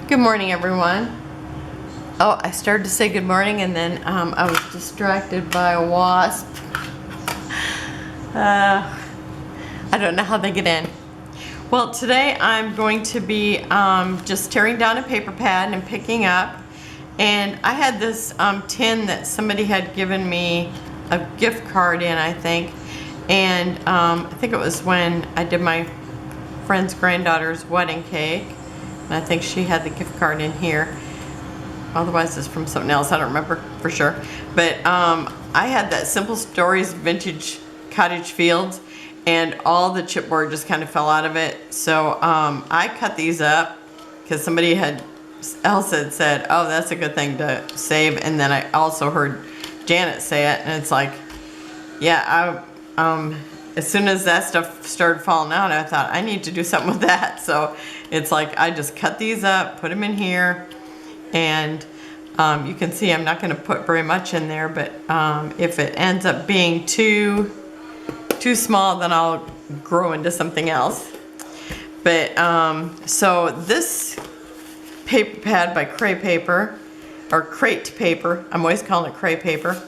Good morning, everyone. Oh, I started to say good morning and then I was distracted by a wasp. I don't know how they get in. Well, today I'm going to be just tearing down a paper pad and picking up. And I had this tin that somebody had given me a gift card in, I think. And I think it was when I did my friend's granddaughter's wedding cake. And I think she had the gift card in here. Otherwise it's from something else, I don't remember for sure. But I had that Simple Stories Vintage Cottage Fields and all the chipboard just kind of fell out of it. So I cut these up because somebody else had said, oh, that's a good thing to save. And then I also heard Janet say it, and it's like, yeah, as soon as that stuff started falling out, I thought I need to do something with that. So it's like I just cut these up, put them in here, and you can see I'm not going to put very much in there, but if it ends up being too small, then I'll grow into something else. But so this paper pad by Crate Paper, I'm always calling it Crate Paper.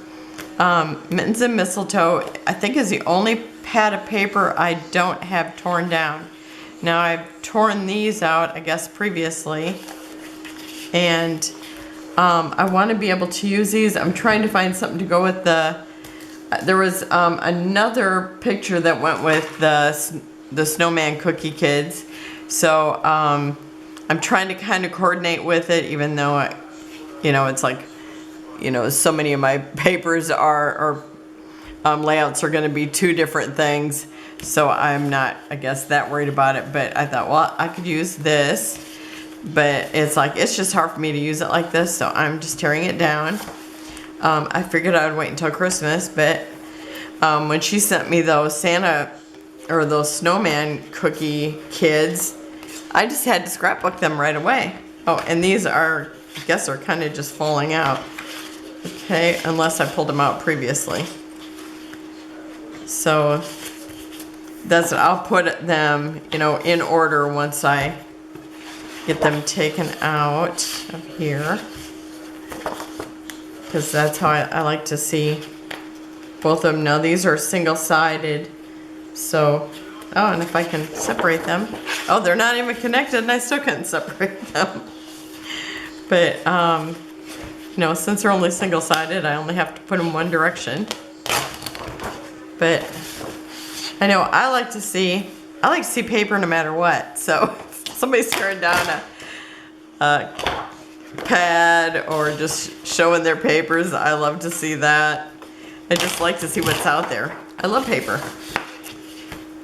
Mittens Mistletoe, I think, is the only pad of paper I don't have torn down. Now I've torn these out, I guess, previously, and I want to be able to use these. I'm trying to find something to go with there was another picture that went with the snowman cookie kids, so I'm trying to kind of coordinate with it, even though it's like, so many of my papers or layouts are going to be two different things, so I'm not, I guess, that worried about it. But I thought, well, I could use this, but it's just hard for me to use it like this, so I'm just tearing it down. I figured I would wait until Christmas, but when she sent me those those snowman cookie kids, I just had to scrapbook them right away. Oh, and these I guess are kind of just falling out. Okay, unless I pulled them out previously. So I'll put them, in order once I get them taken out of here, because that's how I like to see both of them. Now these are single-sided, so, oh, and if I can separate them. Oh, they're not even connected and I still couldn't separate them. But since they're only single-sided, I only have to put them one direction. But I know I like to see paper no matter what. So if somebody's tearing down a pad or just showing their papers, I love to see that. I just like to see what's out there. I love paper.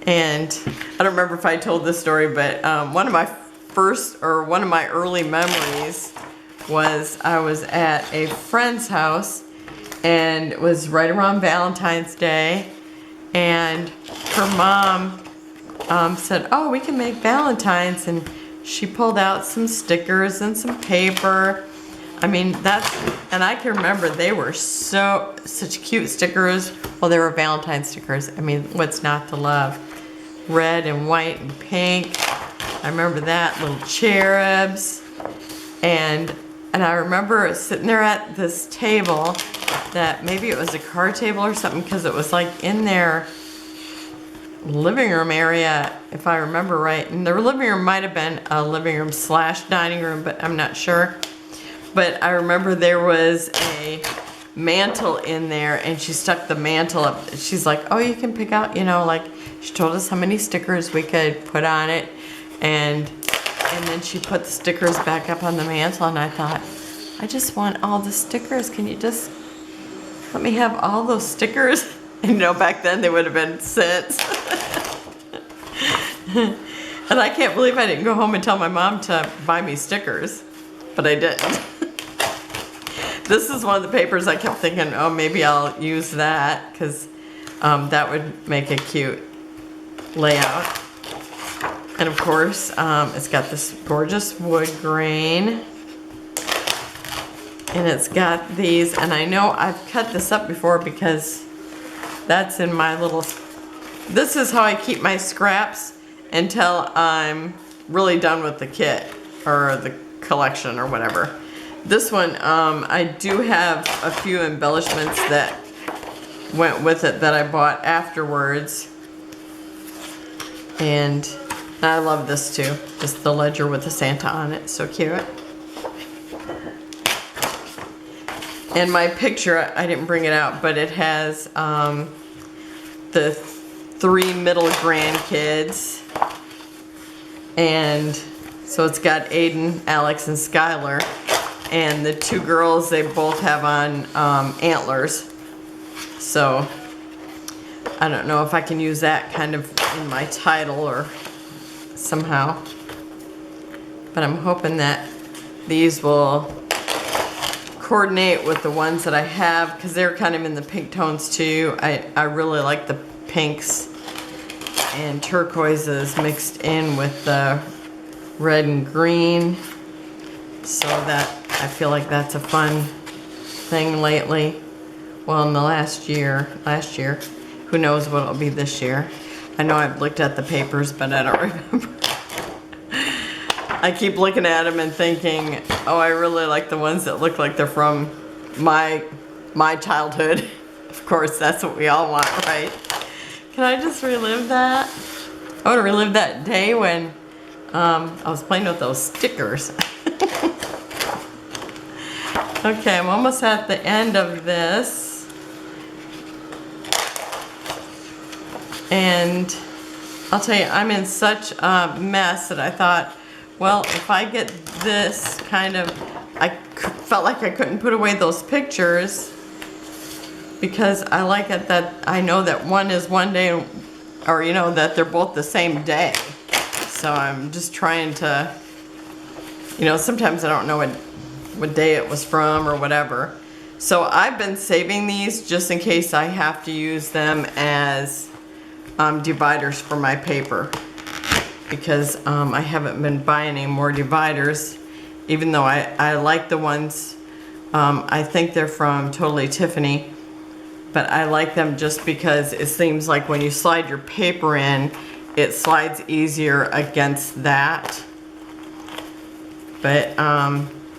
And I don't remember if I told this story, but one of my early memories was I was at a friend's house, and it was right around Valentine's Day, and her mom said, oh, we can make Valentines, and she pulled out some stickers and some paper. I mean, and I can remember they were such cute stickers. Well, they were Valentine stickers. I mean, what's not to love? Red and white and pink. I remember that, little cherubs. And I remember sitting there at this table that maybe it was a card table or something, because it was like in their living room area, if I remember right. And their living room might have been a living room / dining room, but I'm not sure. But I remember there was a mantle in there, and she stuck the mantle up. She's like, oh, you can pick out, she told us how many stickers we could put on it. And then she put the stickers back up on the mantle, and I thought, I just want all the stickers. Can you just let me have all those stickers? And back then they would have been cents. And I can't believe I didn't go home and tell my mom to buy me stickers, but I didn't. This is one of the papers I kept thinking, oh, maybe I'll use that, because that would make a cute layout. And of course, it's got this gorgeous wood grain. And it's got these, and I know I've cut this up before because that's in my little, this is how I keep my scraps until I'm really done with the kit or the collection or whatever. This one, I do have a few embellishments that went with it that I bought afterwards. And I love this too. Just the ledger with the Santa on it. So cute. And my picture, I didn't bring it out, but it has the 3 middle grandkids. And so it's got Aiden, Alex, and Skylar. And the 2 girls, they both have on antlers. So I don't know if I can use that kind of in my title or somehow. But I'm hoping that these will coordinate with the ones that I have, because they're kind of in the pink tones too. I really like the pinks and turquoises mixed in with the red and green, so that I feel like that's a fun thing lately. Well, in the last year, who knows what it'll be this year. I know I've looked at the papers, but I don't remember. I keep looking at them and thinking, oh, I really like the ones that look like they're from my childhood. Of course, that's what we all want, right? Can I just relive that? I want to relive that day when I was playing with those stickers. Okay, I'm almost at the end of this. And I'll tell you, I'm in such a mess that I thought, well, if I get this kind of, I felt like I couldn't put away those pictures because I like it that I know that one is one day, or you know, that they're both the same day. So I'm just trying to, you know, sometimes I don't know what day it was from or whatever. So I've been saving these just in case I have to use them as dividers for my paper. Because I haven't been buying any more dividers, even though I like the ones, I think they're from Totally Tiffany, but I like them just because it seems like when you slide your paper in, it slides easier against that. But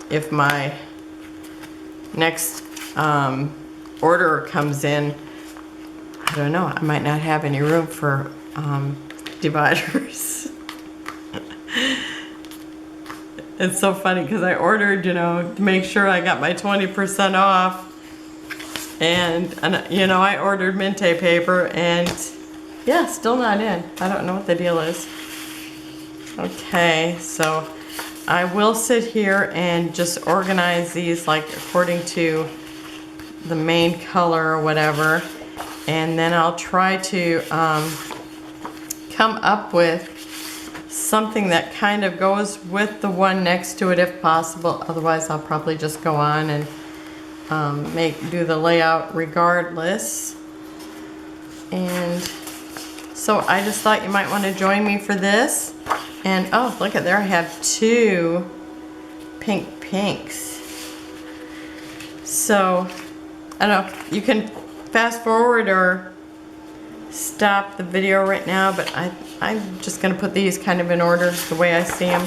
if my next order comes in, I don't know, I might not have any room for dividers. It's so funny because I ordered, you know, to make sure I got my 20% off, and you know, I ordered Minte paper and yeah, still not in. I don't know what the deal is. Okay, so I will sit here and just organize these like according to the main color or whatever, and then I'll try to come up with something that kind of goes with the one next to it if possible. Otherwise I'll probably just go on and do the layout regardless. And so I just thought you might want to join me for this. And oh, look at there, I have 2 pink pinks. So I don't know, you can fast forward or stop the video right now, but I'm just going to put these kind of in order the way I see them,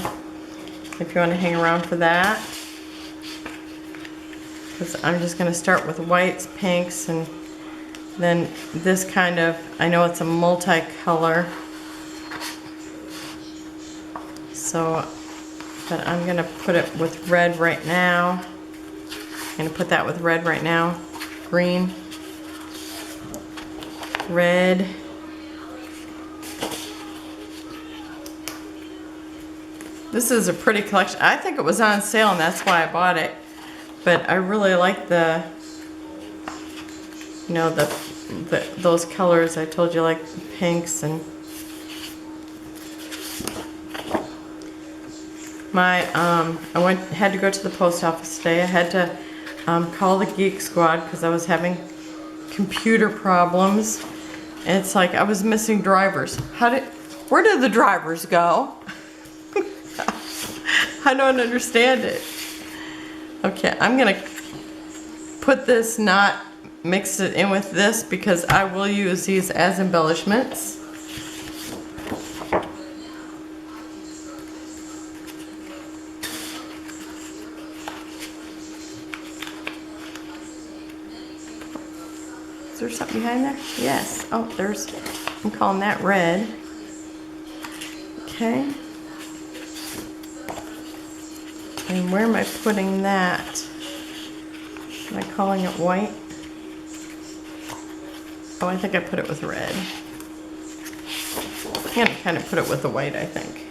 if you want to hang around for that. Because I'm just going to start with whites, pinks, and then this kind of, I know it's a multicolor, so, but I'm going to put it with red right now. I'm going to put that with red right now, green, red, this is a pretty collection. I think it was on sale and that's why I bought it, but I really like the, you know, those colors. I told you, like pinks. And my I had to go to the post office today. I had to call the Geek Squad because I was having computer problems. And it's like I was missing drivers. Where did the drivers go? I don't understand it. Okay, I'm gonna put this, not mix it in with this, because I will use these as embellishments. Is there something behind there? Yes. Oh, there's, I'm calling that red. Okay. And where am I putting that? Am I calling it white? Oh, I think I put it with red. I'm gonna kind of put it with the white, I think.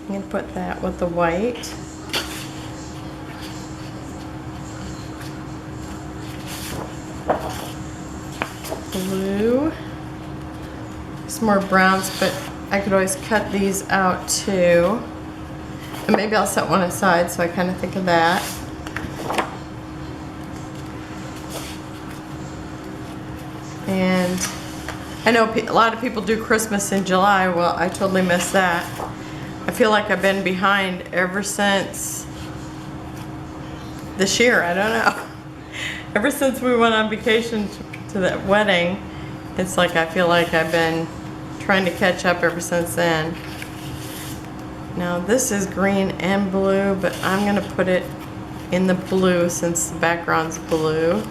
I'm gonna put that with the white. Blue. Some more browns, but I could always cut these out too. And maybe I'll set one aside, so I kind of think of that. And I know a lot of people do Christmas in July. Well, I totally missed that. I feel like I've been behind ever since this year. I don't know. Ever since we went on vacation to that wedding, it's like I feel like I've been trying to catch up ever since then. Now this is green and blue, but I'm gonna put it in the blue since the background's blue.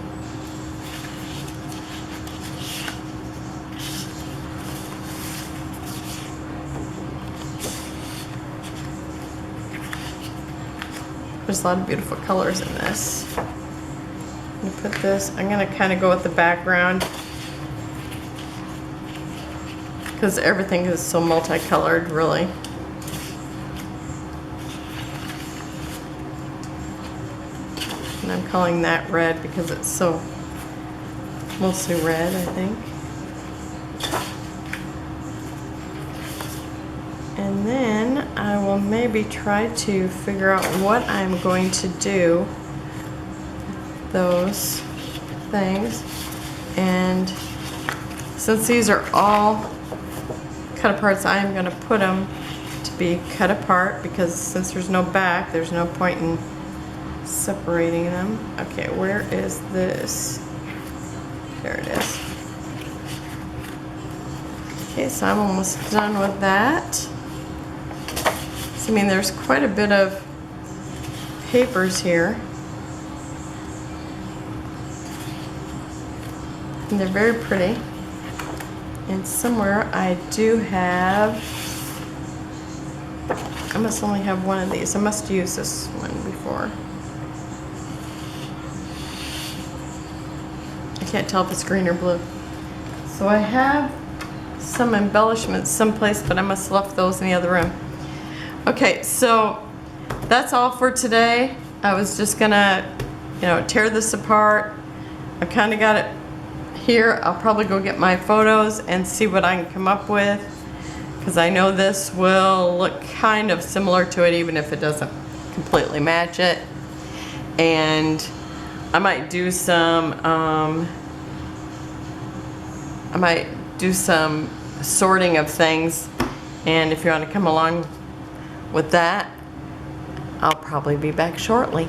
There's a lot of beautiful colors in this. I'm gonna put this, I'm gonna kind of go with the background because everything is so multicolored, really. And I'm calling that red because it's so mostly red, I think. And then I will maybe try to figure out what I'm going to do with those things. And since these are all cut aparts, I am going to put them to be cut apart because since there's no back, there's no point in separating them. Okay, where is this? There it is. Okay, so I'm almost done with that. So, I mean, there's quite a bit of papers here. And they're very pretty. And somewhere I do have, I must only have one of these. I must use this one before. I can't tell if it's green or blue. So I have some embellishments someplace, but I must have left those in the other room. Okay, so that's all for today. I was just gonna, tear this apart. I kind of got it here. I'll probably go get my photos and see what I can come up with, because I know this will look kind of similar to it even if it doesn't completely match it. And I might do some sorting of things, and if you want to come along with that, I'll probably be back shortly.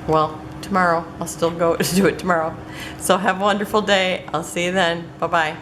Well, tomorrow. I'll still go do it tomorrow. So have a wonderful day. I'll see you then. Bye-bye.